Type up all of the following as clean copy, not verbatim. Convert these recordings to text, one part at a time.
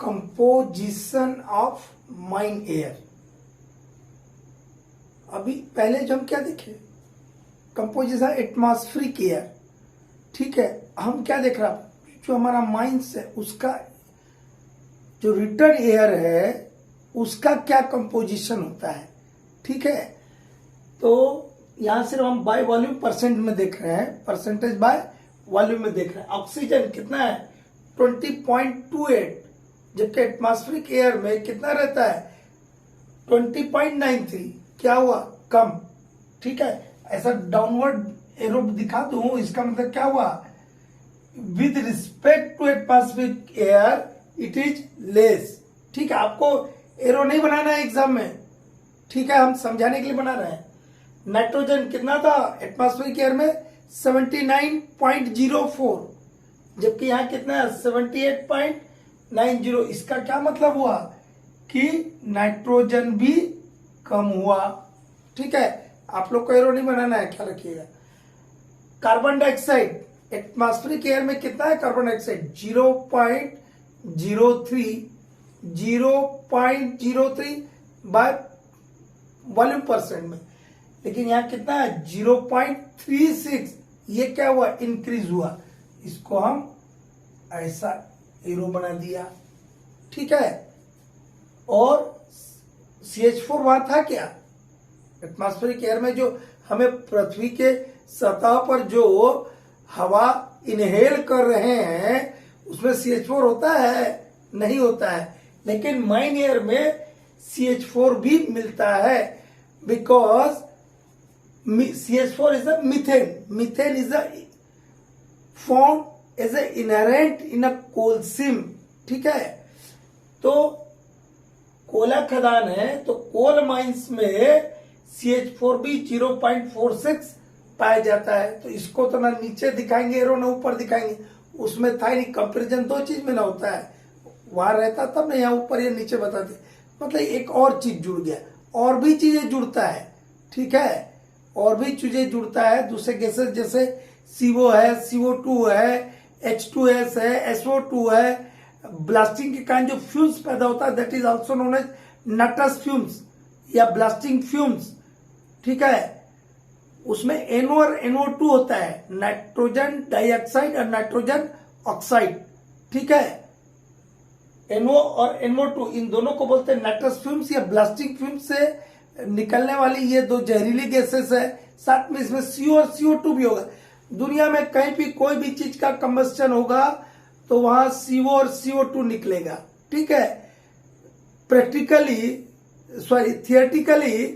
Composition of mine air. अभी पहले जो हम क्या देखे, कंपोजिशन एटमॉस्फेरिक एयर, ठीक है। हम क्या देख रहा, जो हमारा माइंस है उसका जो रिटर्न एयर है उसका क्या कंपोजिशन होता है, ठीक है। तो यहां सिर्फ हम बाय वॉल्यूम परसेंट में देख रहे हैं, परसेंटेज बाय वॉल्यूम में देख रहे हैं। ऑक्सीजन कितना है 20.28, जबकि एटमॉस्फेरिक एयर में कितना रहता है 20.93। क्या हुआ, कम, ठीक है। ऐसा डाउनवर्ड एरो दिखा दूं, इसका मतलब क्या हुआ, with respect to atmospheric air it is less, ठीक है। आपको एरो नहीं बनाना है एग्जाम में, ठीक है, हम समझाने के लिए बना रहे हैं। नाइट्रोजन कितना था एटमॉस्फेरिक एयर में 79.04, जबकि यहां कितना है 78.90। इसका क्या मतलब हुआ कि नाइट्रोजन भी कम हुआ, ठीक है। आप लोग को एरो नहीं बनाना है, क्या रखिएगा। कार्बन डाइऑक्साइड एटमॉस्फेरिक एयर में कितना है carbon dioxide 0.03 by volume percent में, लेकिन यहां कितना है 0.36। ये क्या हुआ, इंक्रीज हुआ। इसको हम ऐसा एरो बना दिया, ठीक है। और CH4 वहां था क्या एटमॉस्फेरिक एयर में, जो हमें पृथ्वी के सतह पर जो हवा इनहेल कर रहे हैं उसमें CH4 होता है, नहीं होता है। लेकिन माइन एयर में CH4 भी मिलता है, because CH4 is a methane. Methane is a found as a inherent in a coal seam, ठीक है। तो कोला खदान है, तो कोल माइंस में CH4 भी 0.46 पाया जाता है। तो इसको तो ना नीचे दिखाएंगे एरो ना ऊपर दिखाएंगे, उसमें था नहीं। कंपेरिजन दो चीज में ना होता है, वहां रहता तब ना, यहाँ ऊपर या नीचे बताते। मतलब एक और चीज जुड़ गया, और भी चीजें जुड़ता है, ठीक है। और भी चीजें जुड़ता है दूसरे गैसेस, जैसे CO है, CO2 है, H2S है, SO2 है। ब्लास्टिंग के कारण जो फ्यूम्स पैदा होता है that is also known as nitrous fumes या ब्लास्टिंग फ्यूम्स, ठीक है। उसमें NO और NO2 होता है, नाइट्रोजन डाइऑक्साइड और नाइट्रोजन ऑक्साइड, ठीक है। NO और NO2 इन दोनों को बोलते हैं नटस फ्यूम्स या ब्लास्टिंग फ्यूम्स से निकलने वाली ये दो जहरीली गैसेस है। साथ में इसमें CO और CO2 भी होगा। दुनिया में कहीं भी कोई भी चीज का कंबस्टन होगा तो वहां CO और CO2 निकलेगा, ठीक है। थियोरेटिकली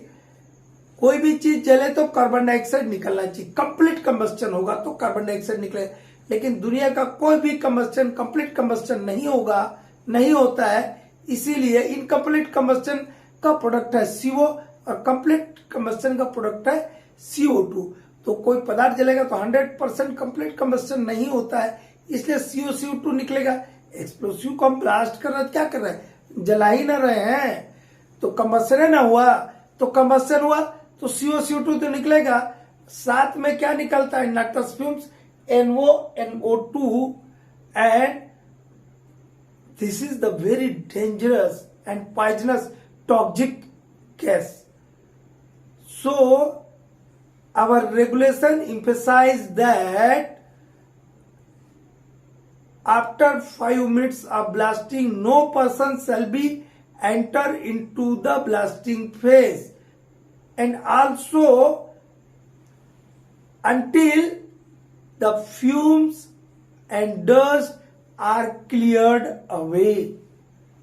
कोई भी चीज जले तो कार्बन डाइऑक्साइड निकलना चाहिए, कंप्लीट कंबस्टन होगा तो कार्बन डाइऑक्साइड निकलेगा। लेकिन दुनिया का कोई भी कंबस्टन कंप्लीट कंबस्टन नहीं होगा, नहीं होता है। इसीलिए इनकम्प्लीट कंबस्टन का प्रोडक्ट है CO और कंप्लीट कंबस्टन का प्रोडक्ट है CO2। तो कोई पदार्थ जलेगा तो 100% कंप्लीट कंबस्टन नहीं होता है, इसलिए CO CO2 निकलेगा। एक्सप्लोसिव को हम ब्लास्ट कर रहे, क्या कर रहे हैं, जला ही ना रहे हैं, तो कंबस्टन ना हुआ, तो कंबस्टन हुआ तो CO CO2 तो निकलेगा। साथ में क्या निकलता है nitrous fumes NO NO2, and this is the very dangerous and poisonous toxic gas. So our regulation emphasize that after 5 minutes of blasting no person shall be enter into the blasting phase, and also until the fumes and dust are cleared away.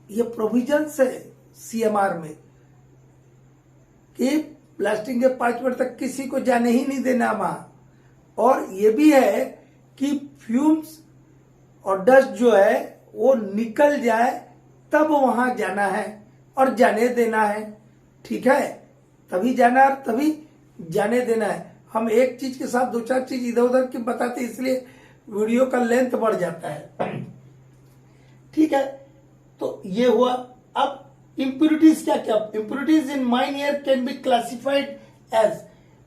ये provision है CMR में कि blasting के 5 minute तक किसी को जाने ही नहीं देना वहां। और ये भी है कि फ्यूम्स और डस्ट जो है वो निकल जाए तब वहां जाना है और जाने देना है, ठीक है। तभी जाना और तभी जाने देना है। हम एक चीज के साथ 2-4 चीज इधर उधर की बताते, इसलिए वीडियो का लेंथ बढ़ जाता है, ठीक है। तो ये हुआ। अब इम्प्यूरिटीज क्या क्या, impurities in mine air can be classified as,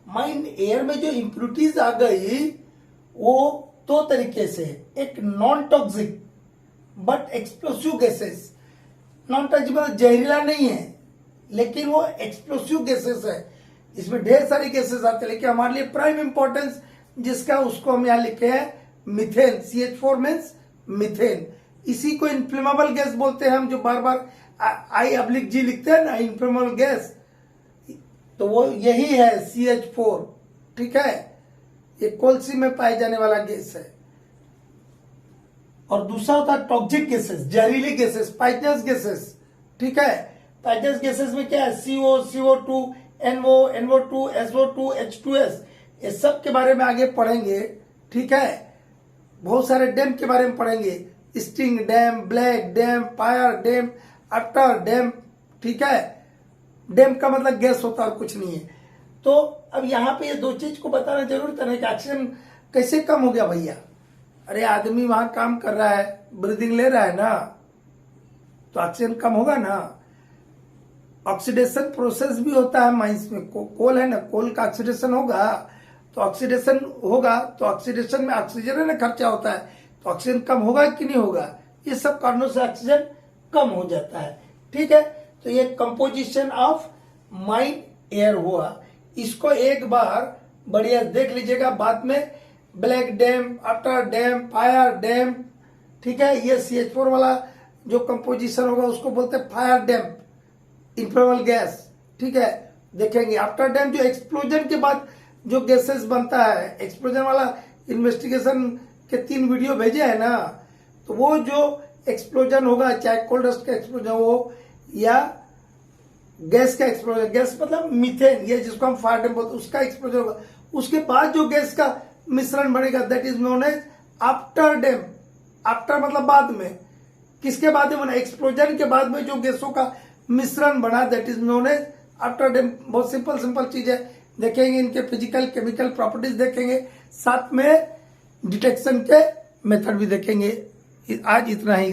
mine air में जो इम्प्यूरिटीज आ गई वो 2 तरीके से, एक non toxic but explosive gases non touchable जहरीला नहीं है, लेकिन वो एक्सप्लोसिव गैसेस है, इसमें ढेर सारी गैसेस आते हैं, लेकिन हमारे लिए प्राइम इंपॉर्टेंस जिसका उसको हम यहाँ लिखे हैं मिथेन। CH4 means methane. इसी को इनफ्लेमेबल गैस बोलते हैं हम, जो बार बार I/G लिखते हैं ना, इनफ्लेमेबल गैस, तो वो यही है CH4। ठीक है, ये कोलसी में पाए जाने वाला गैस है। और दूसरा होता है टॉक्सिक गैसेस, जहरीली गैसेस, पॉइजनस गैसेस। ठीक है, पॉइजनस गैसेस में क्या है, CO, CO2, NO, NO2, SO2, H2S, ये सब के बारे में आगे पढ़ेंगे। ठीक है, बहुत सारे डैम के बारे में पढ़ेंगे, sting dam, black dam, fire dam, after dam. ठीक है, डैम का मतलब गैस होता है और कुछ नहीं है। तो अब यहाँ पे ये दो चीज को बताना जरूरी था ना कि ऑक्सीजन कैसे कम हो गया भैया। अरे आदमी वहां काम कर रहा है, ब्रीदिंग ले रहा है ना, तो ऑक्सीजन कम होगा ना। ऑक्सीडेशन प्रोसेस भी होता है माइंस में, कोल है ना, कोल का ऑक्सीडेशन होगा, तो ऑक्सीडेशन होगा, तो ऑक्सीडेशन में ऑक्सीजन है ना खर्चा होता है, तो ऑक्सीजन कम होगा कि नहीं होगा। ये सब कारणों से ऑक्सीजन कम हो जाता है। ठीक है, तो ये कंपोजिशन ऑफ माइन एयर हुआ। इसको एक बार बढ़िया देख लीजिएगा, बाद में black dam, after dam, fire dam. ठीक है, ये CH4 वाला जो कंपोजिशन होगा उसको बोलते हैं फायर डैम, इनफ्लेमेबल गैस। ठीक है, देखेंगे आफ्टर डैम जो एक्सप्लोजन के बाद जो गैसेस बनता है, एक्सप्लोजन वाला इन्वेस्टिगेशन के 3 वीडियो भेजे है ना, तो वो जो एक्सप्लोजन होगा, चाहे कोल्ड डस्ट का एक्सप्लोजन हो या गैस का एक्सप्लोजन, गैस मतलब मीथेन, ये जिसको हम फायर डैम बोलते हैं, उसका एक्सप्लोजन होगा, उसके बाद जो गैस का मिश्रण बनेगा that is known as afterdamp. After मतलब बाद में, किसके बाद में बना, एक्सप्लोजन के बाद में जो गैसों का मिश्रण बना that is known as afterdamp. बहुत सिंपल चीज है, देखेंगे इनके फिजिकल केमिकल प्रॉपर्टीज देखेंगे, साथ में डिटेक्शन के मेथड भी देखेंगे। आज इतना ही।